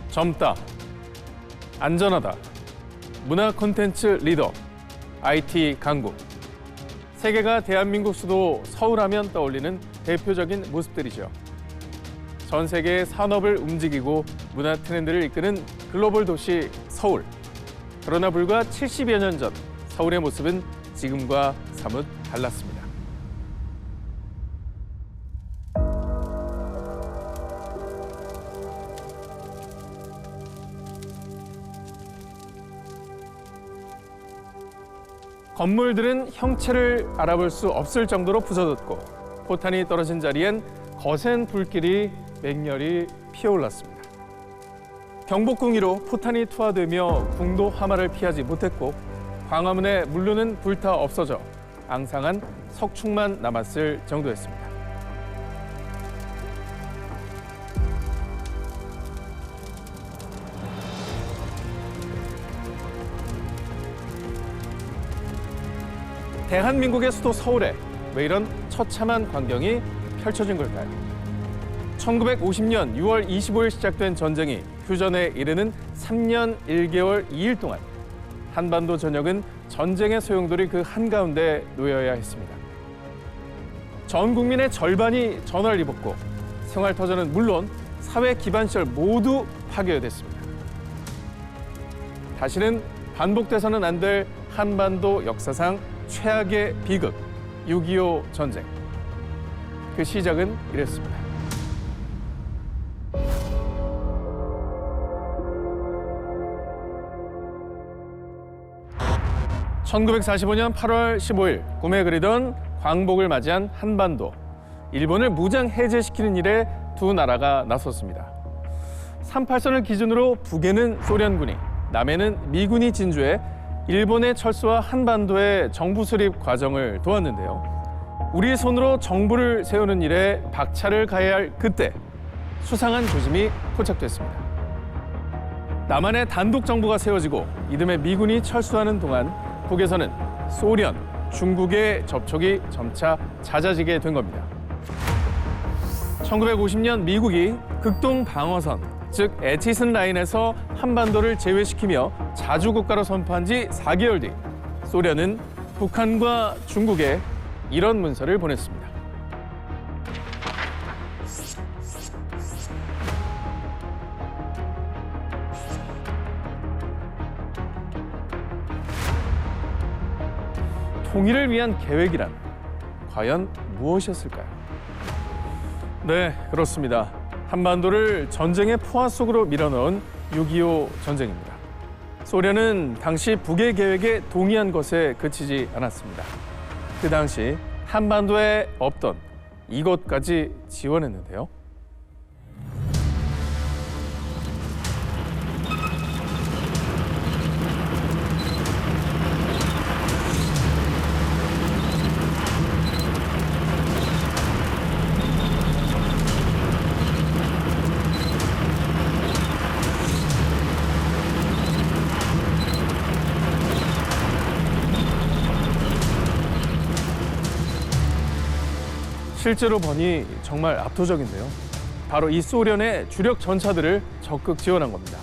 젊다, 안전하다, 문화 콘텐츠 리더, IT 강국. 세 개가 대한민국 수도 서울하면 떠올리는 대표적인 모습들이죠. 전 세계의 산업을 움직이고 문화 트렌드를 이끄는 글로벌 도시 서울. 그러나 불과 70여 년 전 서울의 모습은 지금과 사뭇 달랐습니다. 건물들은 형체를 알아볼 수 없을 정도로 부서졌고 포탄이 떨어진 자리엔 거센 불길이 맹렬히 피어올랐습니다. 경복궁 위로 포탄이 투하되며 궁도 화마를 피하지 못했고 광화문의 물루는 불타 없어져 앙상한 석축만 남았을 정도였습니다. 대한민국의 수도 서울에 왜 이런 처참한 광경이 펼쳐진 걸까요? 1950년 6월 25일 시작된 전쟁이 휴전에 이르는 3년 1개월 2일 동안 한반도 전역은 전쟁의 소용돌이 그 한가운데 놓여야 했습니다. 전 국민의 절반이 전화를 입었고 생활터전은 물론 사회 기반시설 모두 파괴됐습니다. 다시는 반복돼서는 안 될 한반도 역사상 최악의 비극, 6.25 전쟁. 그 시작은 이랬습니다. (1945년 8월 15일) 꿈에 그리던 광복을 맞이한 한반도. 일본을 무장 해제시키는 일에 두 나라가 나섰습니다. 38선을 기준으로 북에는 소련군이, 남에는 미군이 진주해 일본의 철수와 한반도의 정부 수립 과정을 도왔는데요. 우리 손으로 정부를 세우는 일에 박차를 가해야 할 그때 수상한 조짐이 포착됐습니다. 남한의 단독 정부가 세워지고 이듬해 미군이 철수하는 동안 북에서는 소련, 중국의 접촉이 점차 잦아지게 된 겁니다. 1950년 미국이 극동 방어선, 즉 에치슨 라인에서 한반도를 제외시키며 자주국가로 선포한 지 4개월 뒤 소련은 북한과 중국에 이런 문서를 보냈습니다. 통일을 위한 계획이란 과연 무엇이었을까요? 네, 그렇습니다. 한반도를 전쟁의 포화 속으로 밀어넣은 6.25 전쟁입니다. 소련은 당시 북의 계획에 동의한 것에 그치지 않았습니다. 그 당시 한반도에 없던 이것까지 지원했는데요. 실제로 보니 정말 압도적인데요. 바로 이 소련의 주력 전차들을 적극 지원한 겁니다.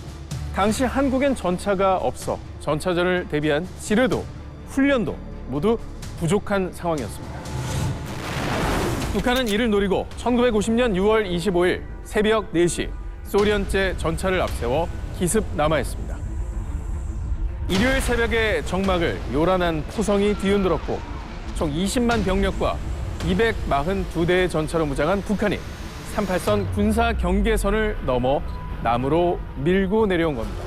당시 한국엔 전차가 없어 전차전을 대비한 지뢰도 훈련도 모두 부족한 상황이었습니다. 북한은 이를 노리고 1950년 6월 25일 새벽 4시 소련제 전차를 앞세워 기습 남하했습니다. 일요일 새벽에 정막을 요란한 포성이 뒤흔들었고 총 20만 병력과 242대의 전차로 무장한 북한이 38선 군사 경계선을 넘어 남으로 밀고 내려온 겁니다.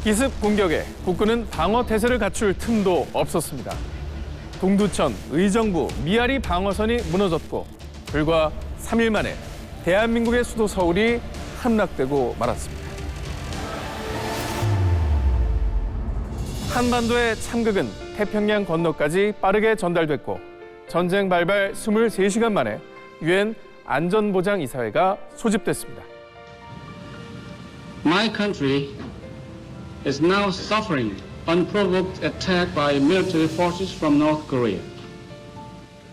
기습 공격에 국군은 방어 태세를 갖출 틈도 없었습니다. 동두천, 의정부, 미아리 방어선이 무너졌고 불과 3일 만에 대한민국의 수도 서울이 함락되고 말았습니다. 한반도의 참극은 태평양 건너까지 빠르게 전달됐고 전쟁 발발 23시간 만에 유엔 안전보장이사회가 소집됐습니다. My country is now suffering unprovoked attack by military forces from North Korea.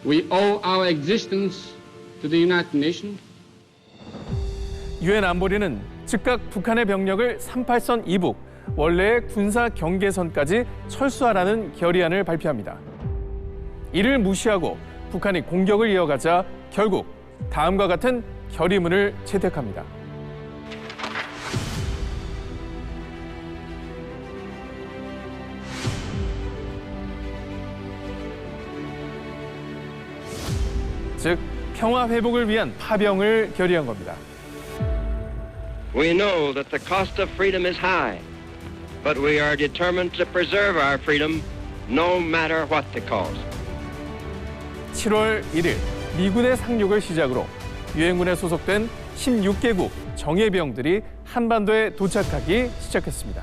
We owe our existence to the United Nations. 유엔 안보리는 즉각 북한의 병력을 38선 이북, 원래의 군사 경계선까지 철수하라는 결의안을 발표합니다. 이를 무시하고 북한이 공격을 이어가자 결국 다음과 같은 결의문을 채택합니다. 즉 평화 회복을 위한 파병을 결의한 겁니다. We know that the cost of freedom is high, but we are determined to preserve our freedom no matter what the cost. 7월 1일 미군의 상륙을 시작으로 유엔군에 소속된 16개국 정예병들이 한반도에 도착하기 시작했습니다.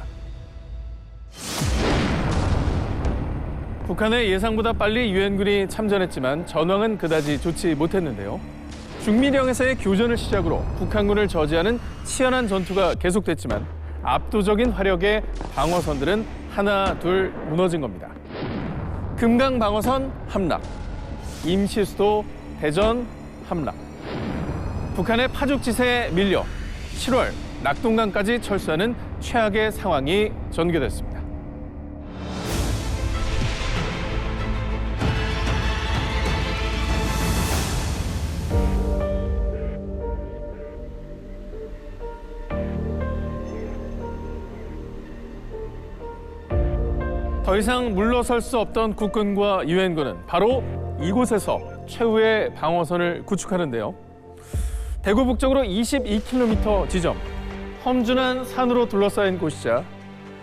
북한의 예상보다 빨리 유엔군이 참전했지만 전황은 그다지 좋지 못했는데요. 중미령에서의 교전을 시작으로 북한군을 저지하는 치열한 전투가 계속됐지만 압도적인 화력의 방어선들은 하나 둘 무너진 겁니다. 금강 방어선 함락, 임시수도 대전 함락. 북한의 파죽지세에 밀려 7월 낙동강까지 철수하는 최악의 상황이 전개됐습니다. 더 이상 물러설 수 없던 국군과 유엔군은 바로 이곳에서 최후의 방어선을 구축하는데요. 대구 북쪽으로 22km 지점, 험준한 산으로 둘러싸인 곳이자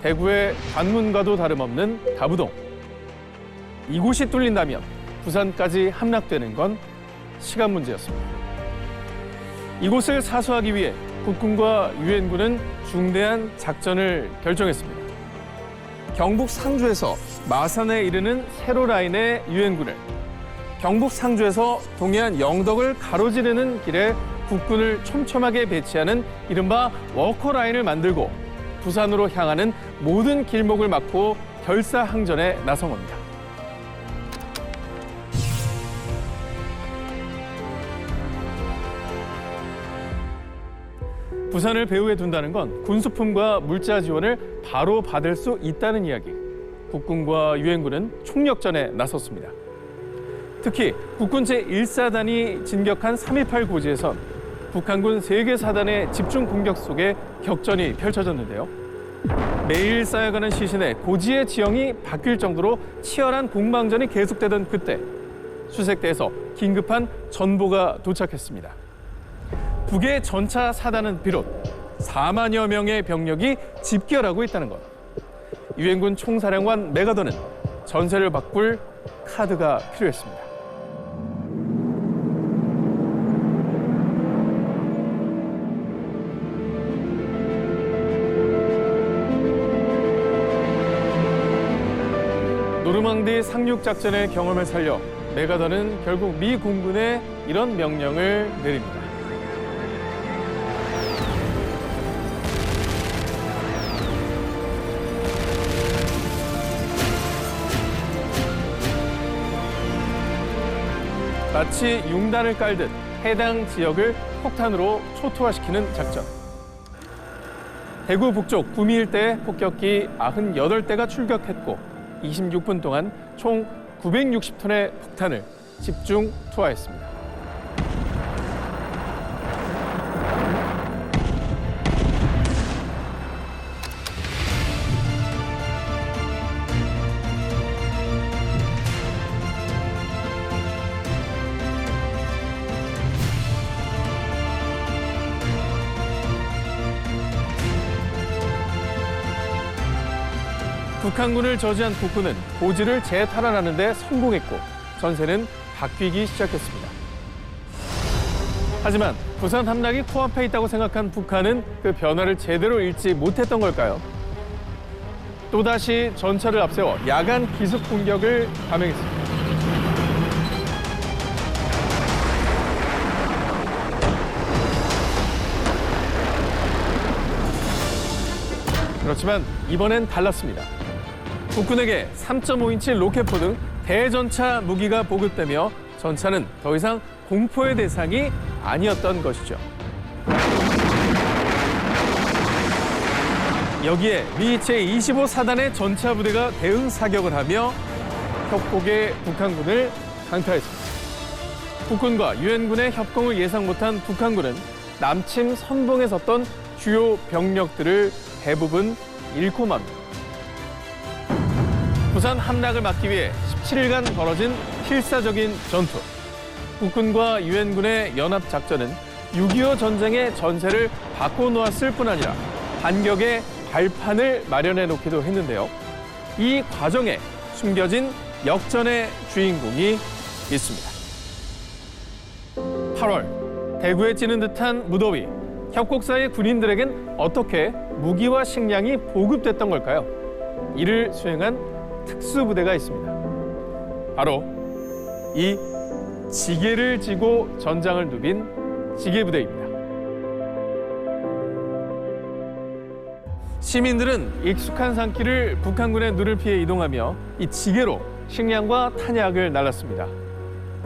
대구의 관문과도 다름없는 다부동. 이곳이 뚫린다면 부산까지 함락되는 건 시간 문제였습니다. 이곳을 사수하기 위해 국군과 유엔군은 중대한 작전을 결정했습니다. 경북 상주에서 마산에 이르는 세로 라인의 유엔군을, 경북 상주에서 동해안 영덕을 가로지르는 길에 국군을 촘촘하게 배치하는 이른바 워커라인을 만들고 부산으로 향하는 모든 길목을 막고 결사항전에 나선 겁니다. 부산을 배후에 둔다는 건 군수품과 물자 지원을 바로 받을 수 있다는 이야기. 국군과 유엔군은 총력전에 나섰습니다. 특히 국군 제1사단이 진격한 3.28 고지에선 북한군 3개 사단의 집중 공격 속에 격전이 펼쳐졌는데요. 매일 쌓여가는 시신에 고지의 지형이 바뀔 정도로 치열한 공방전이 계속되던 그때 수색대에서 긴급한 전보가 도착했습니다. 북의 전차 사단은 비롯 4만여 명의 병력이 집결하고 있다는 것. 유엔군 총사령관 메가더는 전세를 바꿀 카드가 필요했습니다. 노르망디 상륙작전의 경험을 살려 메가더는 결국 미 공군에 이런 명령을 내립니다. 마치 융단을 깔듯 해당 지역을 폭탄으로 초토화시키는 작전. 대구 북쪽 구미 일대에 폭격기 98대가 출격했고 26분 동안 총 960톤의 폭탄을 집중 투하했습니다. 북한군을 저지한 국군은 고지를 재탈환하는 데 성공했고 전세는 바뀌기 시작했습니다. 하지만 부산 함락이 코앞에 있다고 생각한 북한은 그 변화를 제대로 읽지 못했던 걸까요? 또다시 전차를 앞세워 야간 기습 공격을 감행했습니다. 그렇지만 이번엔 달랐습니다. 국군에게 3.5인치 로켓포 등 대전차 무기가 보급되며 전차는 더 이상 공포의 대상이 아니었던 것이죠. 여기에 미 제25사단의 전차 부대가 대응 사격을 하며 협곡의 북한군을 강타했습니다. 국군과 유엔군의 협공을 예상 못한 북한군은 남침 선봉에 섰던 주요 병력들을 대부분 잃고 맙니다. 부산 함락을 막기 위해 17일간 벌어진 필사적인 전투. 국군과 유엔군의 연합작전은 6.25 전쟁의 전세를 바꿔놓았을 뿐 아니라 반격의 발판을 마련해 놓기도 했는데요. 이 과정에 숨겨진 역전의 주인공이 있습니다. 8월, 대구에 찌는 듯한 무더위. 협곡사의 군인들에겐 어떻게 무기와 식량이 보급됐던 걸까요? 이를 수행한 특수부대가 있습니다. 바로 이 지게를 지고 전장을 누빈 지게부대입니다. 시민들은 익숙한 산길을 북한군의 눈을 피해 이동하며 이 지게로 식량과 탄약을 날랐습니다.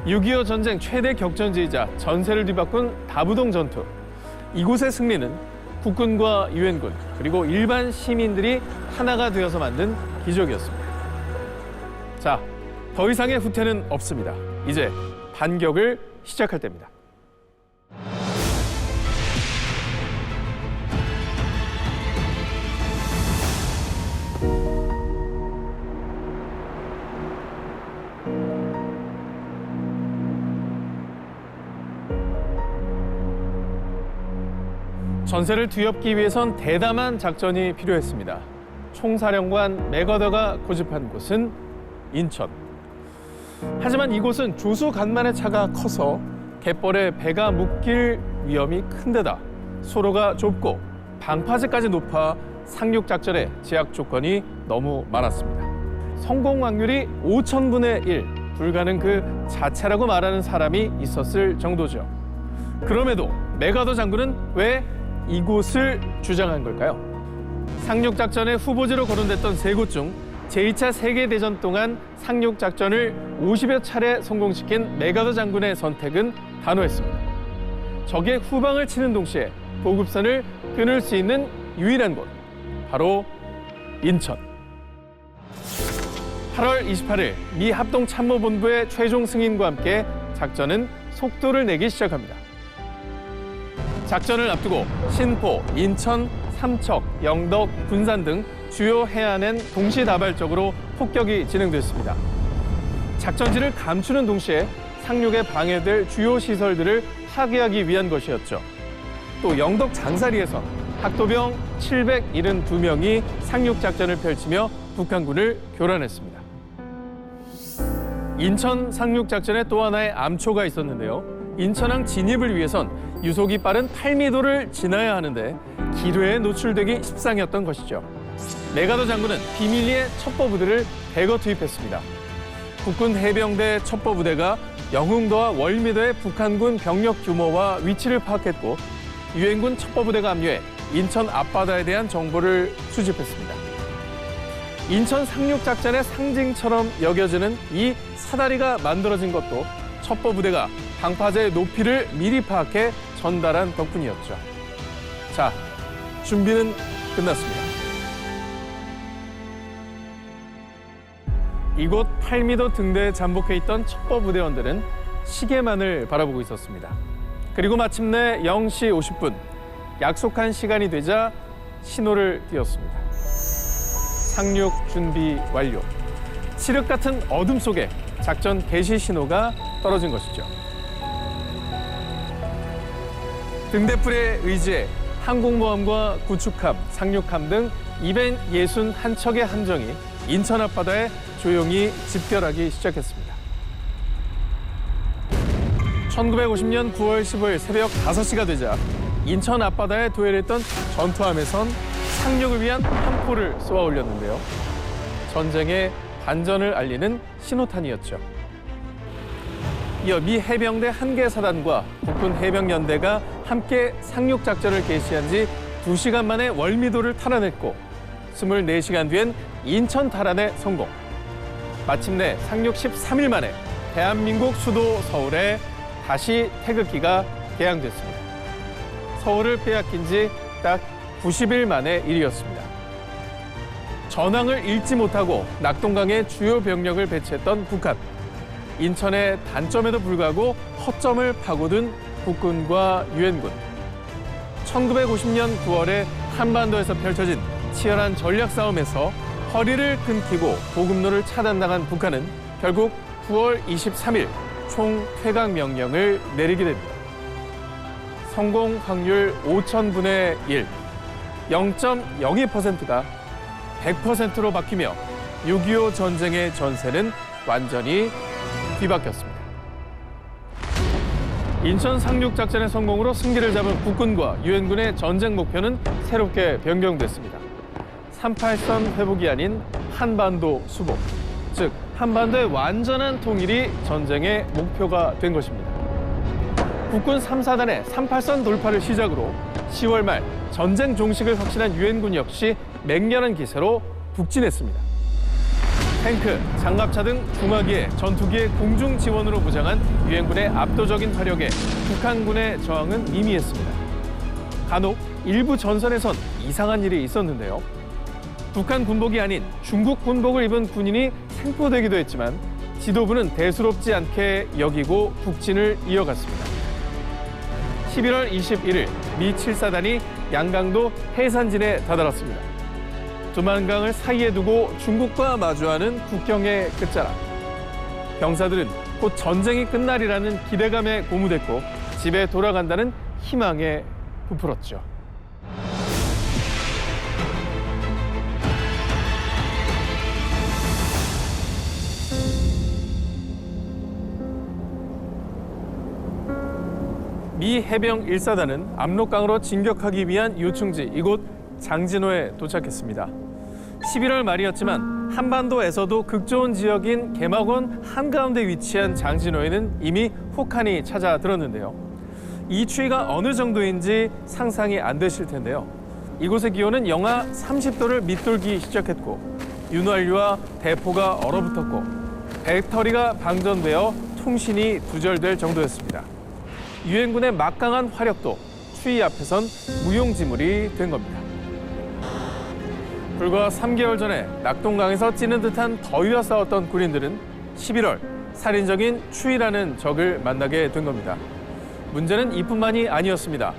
6.25 전쟁 최대 격전지이자 전세를 뒤바꾼 다부동 전투. 이곳의 승리는 국군과 유엔군 그리고 일반 시민들이 하나가 되어서 만든 기적이었습니다. 자, 더 이상의 후퇴는 없습니다. 이제 반격을 시작할 때입니다. 전세를 뒤엎기 위해선 대담한 작전이 필요했습니다. 총사령관 맥어더가 고집한 곳은 인천. 하지만 이곳은 조수간만의 차가 커서 갯벌에 배가 묶일 위험이 큰 데다 소로가 좁고 방파제까지 높아 상륙작전의 제약 조건이 너무 많았습니다. 성공 확률이 5,000분의 1, 불가능 그 자체라고 말하는 사람이 있었을 정도죠. 그럼에도 맥어더 장군은 왜 이곳을 주장한 걸까요? 상륙작전의 후보지로 거론됐던 세 곳 중 제2차 세계대전 동안 상륙작전을 50여 차례 성공시킨 맥어더 장군의 선택은 단호했습니다. 적의 후방을 치는 동시에 보급선을 끊을 수 있는 유일한 곳, 바로 인천. 8월 28일 미 합동참모본부의 최종 승인과 함께 작전은 속도를 내기 시작합니다. 작전을 앞두고 신포, 인천, 삼척, 영덕, 군산 등 주요 해안엔 동시다발적으로 폭격이 진행됐습니다. 작전지를 감추는 동시에 상륙에 방해될 주요 시설들을 파괴하기 위한 것이었죠. 또 영덕 장사리에선 학도병 772명이 상륙작전을 펼치며 북한군을 교란했습니다. 인천 상륙작전에 또 하나의 암초가 있었는데요. 인천항 진입을 위해선 유속이 빠른 8미도를 지나야 하는데 기뢰에 노출되기 십상이었던 것이죠. 맥어더 장군은 비밀리에 첩보부대를 대거 투입했습니다. 국군 해병대 첩보부대가 영흥도와 월미도의 북한군 병력 규모와 위치를 파악했고 유엔군 첩보부대가 합류해 인천 앞바다에 대한 정보를 수집했습니다. 인천 상륙작전의 상징처럼 여겨지는 이 사다리가 만들어진 것도 첩보부대가 방파제의 높이를 미리 파악해 전달한 덕분이었죠. 자, 준비는 끝났습니다. 이곳 8미도 등대에 잠복해 있던 첩보부대원들은 시계만을 바라보고 있었습니다. 그리고 마침내 0시 50분, 약속한 시간이 되자 신호를 띄웠습니다. 상륙 준비 완료. 칠흑 같은 어둠 속에 작전 개시 신호가 떨어진 것이죠. 등대불에 의지해 항공모함과 구축함, 상륙함 등 261척의 함정이 인천 앞바다에 조용히 집결하기 시작했습니다. 1950년 9월 15일 새벽 5시가 되자 인천 앞바다에 도열했던 전투함에선 상륙을 위한 함포를 쏘아 올렸는데요. 전쟁의 반전을 알리는 신호탄이었죠. 이어 미 해병대 한개 사단과 국군 해병연대가 함께 상륙작전을 개시한 지 2시간 만에 월미도를 탈환했고 24시간 뒤엔 인천 탈환에 성공. 마침내 상륙 13일 만에 대한민국 수도 서울에 다시 태극기가 개양됐습니다. 서울을 빼앗긴 지 딱 90일 만의 일이었습니다. 전황을 잃지 못하고 낙동강에 주요 병력을 배치했던 북한. 인천의 단점에도 불구하고 허점을 파고든 국군과 유엔군. 1950년 9월에 한반도에서 펼쳐진 치열한 전략 싸움에서 허리를 끊기고 보급로를 차단당한 북한은 결국 9월 23일 총 퇴각 명령을 내리게 됩니다. 성공 확률 5,000분의 1, 0.02%가 100%로 바뀌며 6.25 전쟁의 전세는 완전히 뒤바뀌었습니다. 인천 상륙작전의 성공으로 승기를 잡은 국군과 유엔군의 전쟁 목표는 새롭게 변경됐습니다. 38선 회복이 아닌 한반도 수복, 즉 한반도의 완전한 통일이 전쟁의 목표가 된 것입니다. 국군 3사단의 38선 돌파를 시작으로 10월 말 전쟁 종식을 확신한 유엔군 역시 맹렬한 기세로 북진했습니다. 탱크, 장갑차 등 중화기에 전투기의 공중 지원으로 무장한 유엔군의 압도적인 화력에 북한군의 저항은 미미했습니다. 간혹 일부 전선에선 이상한 일이 있었는데요. 북한 군복이 아닌 중국 군복을 입은 군인이 생포되기도 했지만 지도부는 대수롭지 않게 여기고 북진을 이어갔습니다. 11월 21일 미 7사단이 양강도 해산진에 다다랐습니다. 두만강을 사이에 두고 중국과 마주하는 국경의 끝자락. 병사들은 곧 전쟁이 끝날이라는 기대감에 고무됐고 집에 돌아간다는 희망에 부풀었죠. 미 해병 1사단은 압록강으로 진격하기 위한 요충지 이곳 장진호에 도착했습니다. 11월 말이었지만 한반도에서도 극좋은 지역인 개막원 한가운데 위치한 장진호에는 이미 혹한이 찾아들었는데요. 이 추위가 어느 정도인지 상상이 안 되실 텐데요. 이곳의 기온은 영하 30도를 밑돌기 시작했고 윤활유와 대포가 얼어붙었고 배터리가 방전되어 통신이 두절될 정도였습니다. 유엔군의 막강한 화력도 추위 앞에선 무용지물이 된 겁니다. 불과 3개월 전에 낙동강에서 찌는 듯한 더위와 싸웠던 군인들은 11월 살인적인 추위라는 적을 만나게 된 겁니다. 문제는 이뿐만이 아니었습니다.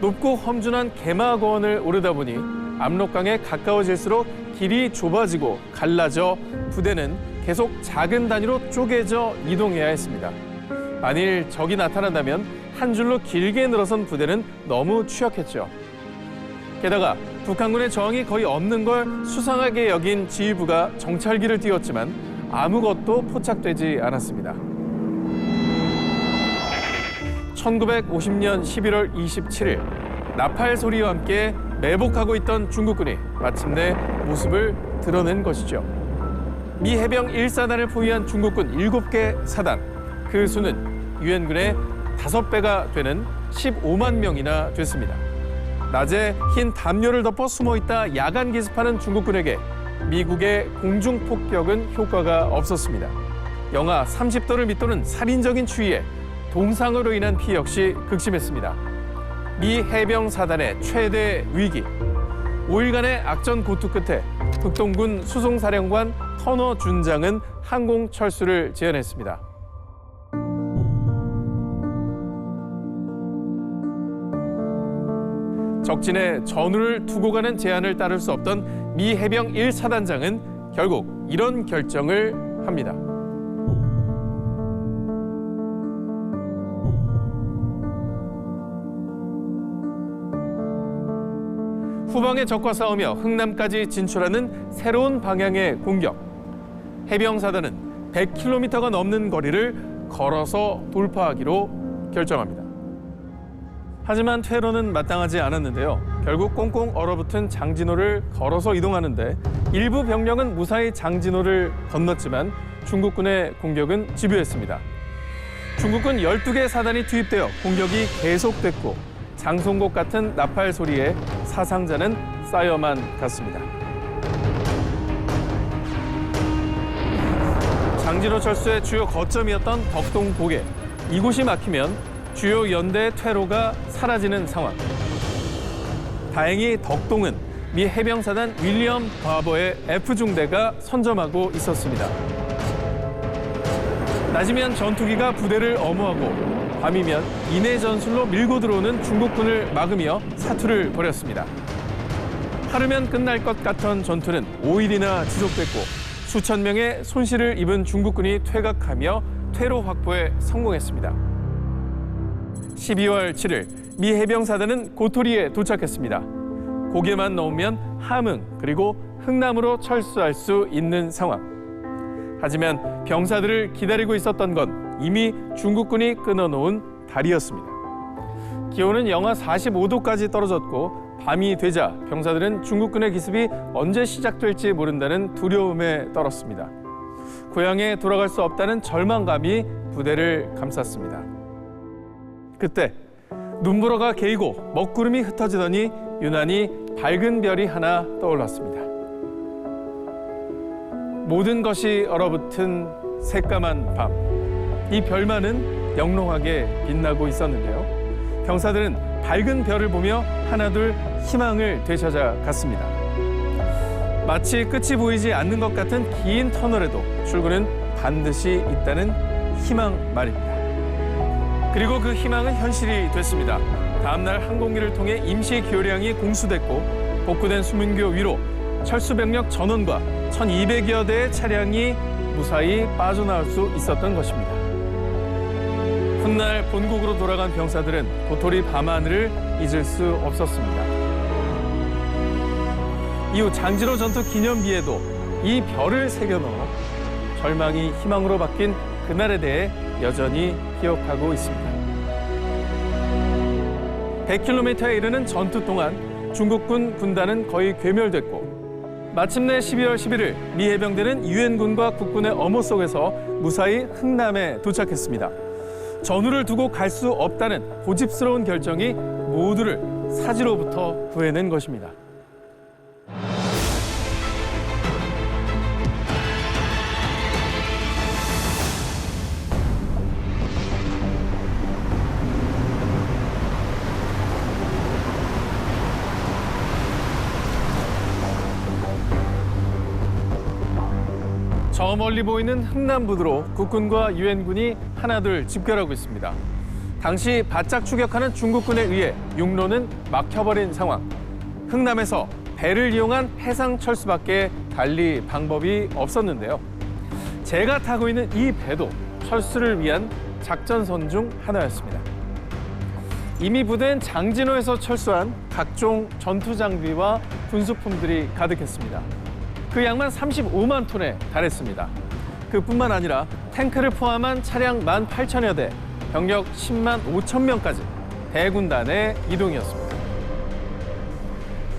높고 험준한 개막원을 오르다 보니 압록강에 가까워질수록 길이 좁아지고 갈라져 부대는 계속 작은 단위로 쪼개져 이동해야 했습니다. 만일 적이 나타난다면 한 줄로 길게 늘어선 부대는 너무 취약했죠. 게다가 북한군의 저항이 거의 없는 걸 수상하게 여긴 지휘부가 정찰기를 띄웠지만 아무것도 포착되지 않았습니다. 1950년 11월 27일 나팔 소리와 함께 매복하고 있던 중국군이 마침내 모습을 드러낸 것이죠. 미 해병 1사단을 포위한 중국군 7개 사단, 그 수는 유엔군의 5배가 되는 15만 명이나 됐습니다. 낮에 흰 담요를 덮어 숨어있다 야간 기습하는 중국군에게 미국의 공중폭격은 효과가 없었습니다. 영하 30도를 밑도는 살인적인 추위에 동상으로 인한 피해 역시 극심했습니다. 미 해병 사단의 최대 위기. 5일간의 악전 고투 끝에 북동군 수송사령관 터너 준장은 항공철수를 제안했습니다. 적진에 전우를 두고 가는 제안을 따를 수 없던 미 해병 1사단장은 결국 이런 결정을 합니다. 후방의 적과 싸우며 흥남까지 진출하는 새로운 방향의 공격. 해병사단은 100km가 넘는 거리를 걸어서 돌파하기로 결정합니다. 하지만 퇴로는 마땅하지 않았는데요. 결국 꽁꽁 얼어붙은 장진호를 걸어서 이동하는데 일부 병력은 무사히 장진호를 건넜지만 중국군의 공격은 집요했습니다. 중국군 12개 사단이 투입되어 공격이 계속됐고 장송곡 같은 나팔 소리에 사상자는 쌓여만 갔습니다. 장진호 철수의 주요 거점이었던 덕동고개. 이곳이 막히면 주요 연대 퇴로가 사라지는 상황. 다행히 덕동은 미 해병사단 윌리엄 바버의 F중대가 선점하고 있었습니다. 낮이면 전투기가 부대를 엄호하고 밤이면 인해 전술로 밀고 들어오는 중국군을 막으며 사투를 벌였습니다. 하루면 끝날 것 같던 전투는 5일이나 지속됐고 수천 명의 손실을 입은 중국군이 퇴각하며 퇴로 확보에 성공했습니다. 12월 7일 미 해병사단은 고토리에 도착했습니다. 고개만 넘으면 함흥 그리고 흥남으로 철수할 수 있는 상황. 하지만 병사들을 기다리고 있었던 건 이미 중국군이 끊어놓은 달이었습니다. 기온은 영하 45도까지 떨어졌고 밤이 되자 병사들은 중국군의 기습이 언제 시작될지 모른다는 두려움에 떨었습니다. 고향에 돌아갈 수 없다는 절망감이 부대를 감쌌습니다. 그때 눈보라가 개이고 먹구름이 흩어지더니 유난히 밝은 별이 하나 떠올랐습니다. 모든 것이 얼어붙은 새까만 밤. 이 별만은 영롱하게 빛나고 있었는데요. 병사들은 밝은 별을 보며 하나둘 희망을 되찾아 갔습니다. 마치 끝이 보이지 않는 것 같은 긴 터널에도 출구는 반드시 있다는 희망 말입니다. 그리고 그 희망은 현실이 됐습니다. 다음날 항공기를 통해 임시 교량이 공수됐고 복구된 수문교 위로 철수병력 전원과 1200여 대의 차량이 무사히 빠져나올 수 있었던 것입니다. 훗날 본국으로 돌아간 병사들은 고토리 밤하늘을 잊을 수 없었습니다. 이후 장지로 전투 기념비에도 이 별을 새겨넣어 절망이 희망으로 바뀐 그날에 대해 여전히 기억하고 있습니다. 100km에 이르는 전투 동안 중국군 군단은 거의 괴멸됐고 마침내 12월 11일 미 해병대는 유엔군과 국군의 엄호 속에서 무사히 흥남에 도착했습니다. 전우를 두고 갈 수 없다는 고집스러운 결정이 모두를 사지로부터 구해낸 것입니다. 저 멀리 보이는 흥남부두로 국군과 유엔군이 하나둘 집결하고 있습니다. 당시 바짝 추격하는 중국군에 의해 육로는 막혀버린 상황. 흥남에서 배를 이용한 해상 철수밖에 달리 방법이 없었는데요. 제가 타고 있는 이 배도 철수를 위한 작전선 중 하나였습니다. 이미 부대엔 장진호에서 철수한 각종 전투 장비와 군수품들이 가득했습니다. 그 양만 35만 톤에 달했습니다. 그뿐만 아니라 탱크를 포함한 차량 18,000여 대, 병력 10만 5천 명까지 대군단의 이동이었습니다.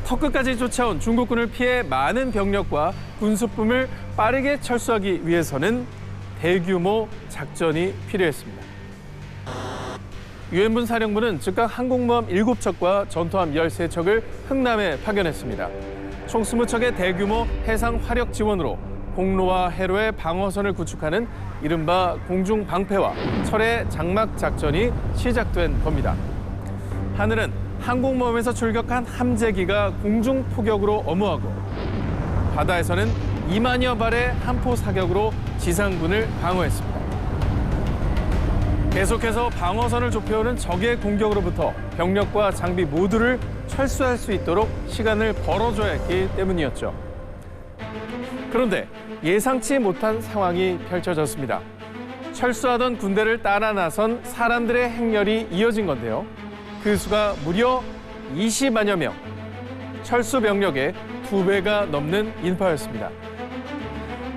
턱끝까지 쫓아온 중국군을 피해 많은 병력과 군수품을 빠르게 철수하기 위해서는 대규모 작전이 필요했습니다. 유엔군 사령부는 즉각 항공모함 7척과 전투함 13척을 흥남에 파견했습니다. 총 20척의 대규모 해상 화력 지원으로 공로와 해로의 방어선을 구축하는 이른바 공중방패와 철의 장막 작전이 시작된 겁니다. 하늘은 항공모함에서 출격한 함재기가 공중포격으로 엄호하고 바다에서는 2만여 발의 함포 사격으로 지상군을 방어했습니다. 계속해서 방어선을 좁혀오는 적의 공격으로부터 병력과 장비 모두를 철수할 수 있도록 시간을 벌어줘야 했기 때문이었죠. 그런데 예상치 못한 상황이 펼쳐졌습니다. 철수하던 군대를 따라 나선 사람들의 행렬이 이어진 건데요. 그 수가 무려 20만여 명, 철수 병력의 2배가 넘는 인파였습니다.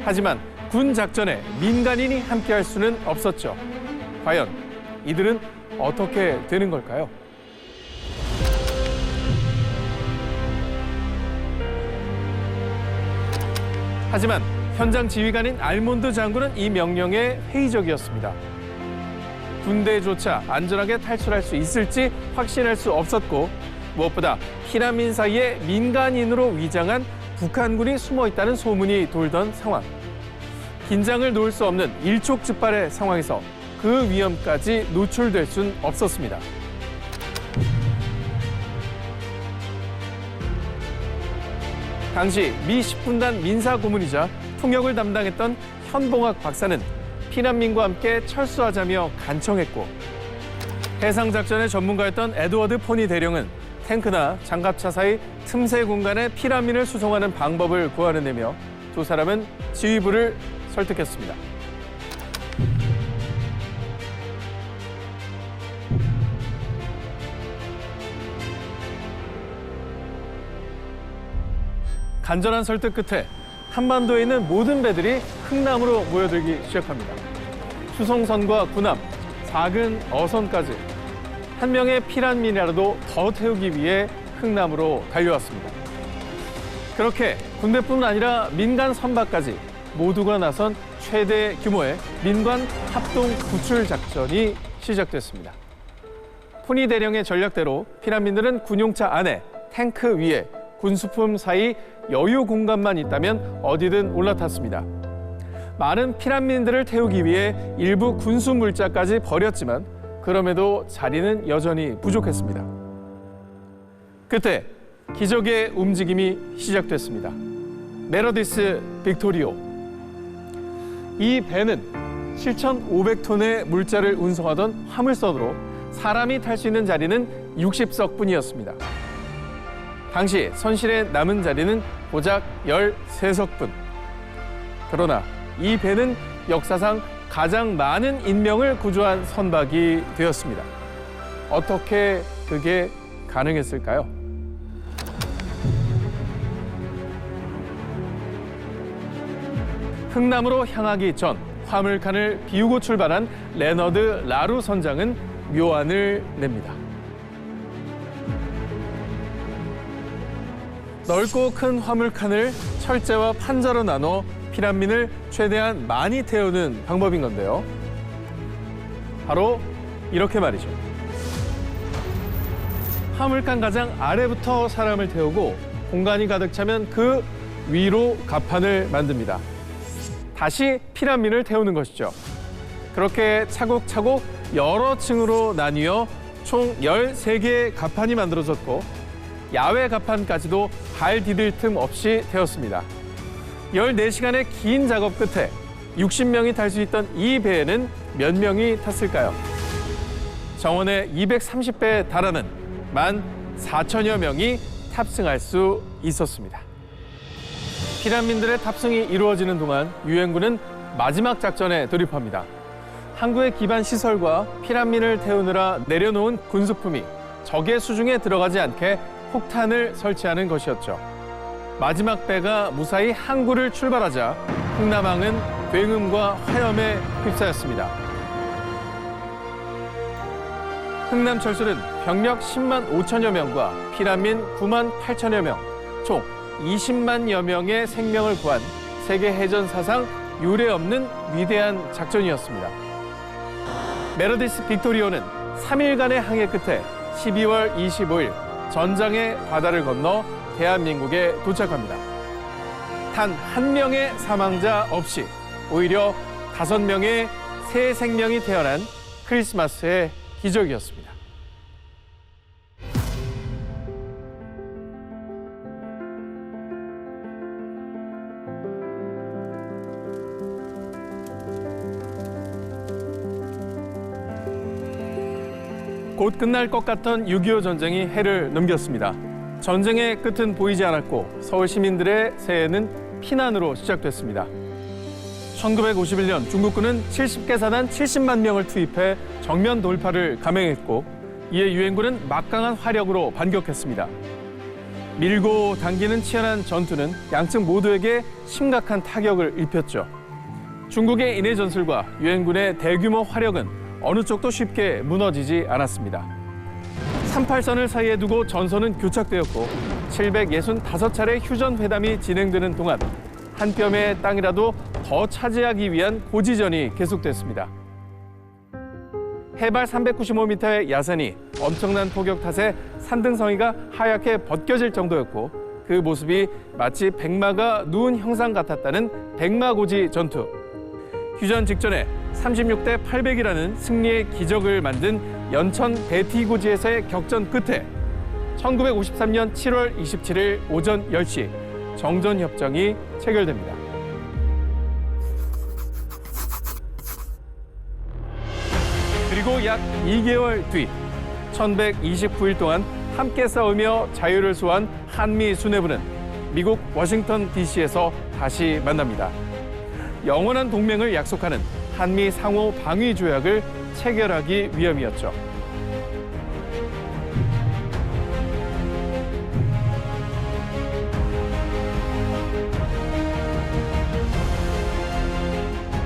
하지만 군 작전에 민간인이 함께할 수는 없었죠. 과연 이들은 어떻게 되는 걸까요? 하지만 현장 지휘관인 알몬드 장군은 이 명령에 회의적이었습니다. 군대조차 안전하게 탈출할 수 있을지 확신할 수 없었고 무엇보다 피난민 사이에 민간인으로 위장한 북한군이 숨어 있다는 소문이 돌던 상황. 긴장을 놓을 수 없는 일촉즉발의 상황에서 그 위험까지 노출될 순 없었습니다. 당시 미 10분단 민사 고문이자 통역을 담당했던 현봉학 박사는 피난민과 함께 철수하자며 간청했고, 해상작전의 전문가였던 에드워드 포니 대령은 탱크나 장갑차 사이 틈새 공간에 피난민을 수송하는 방법을 구하는데며 두 사람은 지휘부를 설득했습니다. 간절한 설득 끝에 한반도에 있는 모든 배들이 흥남으로 모여들기 시작합니다. 수송선과 군함, 작은 어선까지 한 명의 피난민이라도 더 태우기 위해 흥남으로 달려왔습니다. 그렇게 군대뿐 아니라 민간 선박까지 모두가 나선 최대 규모의 민관 합동 구출 작전이 시작됐습니다. 포니 대령의 전략대로 피난민들은 군용차 안에, 탱크 위에, 군수품 사이 여유 공간만 있다면 어디든 올라탔습니다. 많은 피난민들을 태우기 위해 일부 군수 물자까지 버렸지만 그럼에도 자리는 여전히 부족했습니다. 그때 기적의 움직임이 시작됐습니다. 메러디스 빅토리오. 이 배는 7,500톤의 물자를 운송하던 화물선으로 사람이 탈 수 있는 자리는 60석뿐이었습니다. 당시 선실에 남은 자리는 고작 13석뿐. 그러나 이 배는 역사상 가장 많은 인명을 구조한 선박이 되었습니다. 어떻게 그게 가능했을까요? 흥남으로 향하기 전 화물칸을 비우고 출발한 레너드 라루 선장은 묘안을 냅니다. 넓고 큰 화물칸을 철제와 판자로 나눠 피난민을 최대한 많이 태우는 방법인 건데요. 바로 이렇게 말이죠. 화물칸 가장 아래부터 사람을 태우고 공간이 가득 차면 그 위로 갑판을 만듭니다. 다시 피난민을 태우는 것이죠. 그렇게 차곡차곡 여러 층으로 나뉘어 총 13개의 갑판이 만들어졌고 야외 갑판까지도 발 디딜 틈 없이 태웠습니다. 14시간의 긴 작업 끝에 60명이 탈 수 있던 이 배에는 몇 명이 탔을까요? 정원의 230배에 달하는 14,000여 명이 탑승할 수 있었습니다. 피난민들의 탑승이 이루어지는 동안 유엔군은 마지막 작전에 돌입합니다. 항구의 기반 시설과 피난민을 태우느라 내려놓은 군수품이 적의 수중에 들어가지 않게 폭탄을 설치하는 것이었죠. 마지막 배가 무사히 항구를 출발하자 흥남항은 굉음과 화염에 휩싸였습니다. 흥남철수는 병력 10만 5천여 명과 피난민 9만 8천여 명, 총 20만여 명의 생명을 구한 세계 해전 사상 유례없는 위대한 작전이었습니다. 메러디스 빅토리오는 3일간의 항해 끝에 12월 25일 전장의 바다를 건너 대한민국에 도착합니다. 단 한 명의 사망자 없이 오히려 5명의 새 생명이 태어난 크리스마스의 기적이었습니다. 곧 끝날 것 같던 6.25 전쟁이 해를 넘겼습니다. 전쟁의 끝은 보이지 않았고 서울 시민들의 새해는 피난으로 시작됐습니다. 1951년 중국군은 70개사단 70만 명을 투입해 정면 돌파를 감행했고 이에 유엔군은 막강한 화력으로 반격했습니다. 밀고 당기는 치열한 전투는 양측 모두에게 심각한 타격을 입혔죠. 중국의 인해 전술과 유엔군의 대규모 화력은 어느 쪽도 쉽게 무너지지 않았습니다. 38선을 사이에 두고 전선은 교착되었고 765차례 휴전 회담이 진행되는 동안 한 뼘의 땅이라도 더 차지하기 위한 고지전이 계속됐습니다. 해발 395m의 야산이 엄청난 폭격 탓에 산등성이가 하얗게 벗겨질 정도였고 그 모습이 마치 백마가 누운 형상 같았다는 백마고지 전투. 휴전 직전에 36대 800이라는 승리의 기적을 만든 연천 베티고지에서의 격전 끝에 1953년 7월 27일 오전 10시 정전협정이 체결됩니다. 그리고 약 2개월 뒤 1129일 동안 함께 싸우며 자유를 수호한 한미 수뇌부는 미국 워싱턴 DC에서 다시 만납니다. 영원한 동맹을 약속하는 한미 상호 방위 조약을 체결하기 위함이었죠.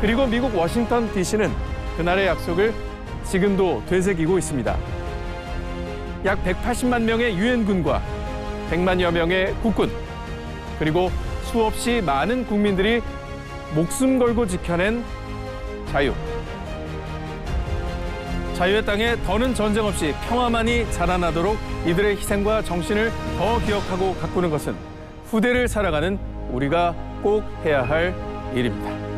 그리고 미국 워싱턴 DC는 그날의 약속을 지금도 되새기고 있습니다. 약 180만 명의 유엔군과 100만여 명의 국군, 그리고 수없이 많은 국민들이 목숨 걸고 지켜낸 자유. 자유의 땅에 더는 전쟁 없이 평화만이 자라나도록 이들의 희생과 정신을 더 기억하고 가꾸는 것은 후대를 살아가는 우리가 꼭 해야 할 일입니다.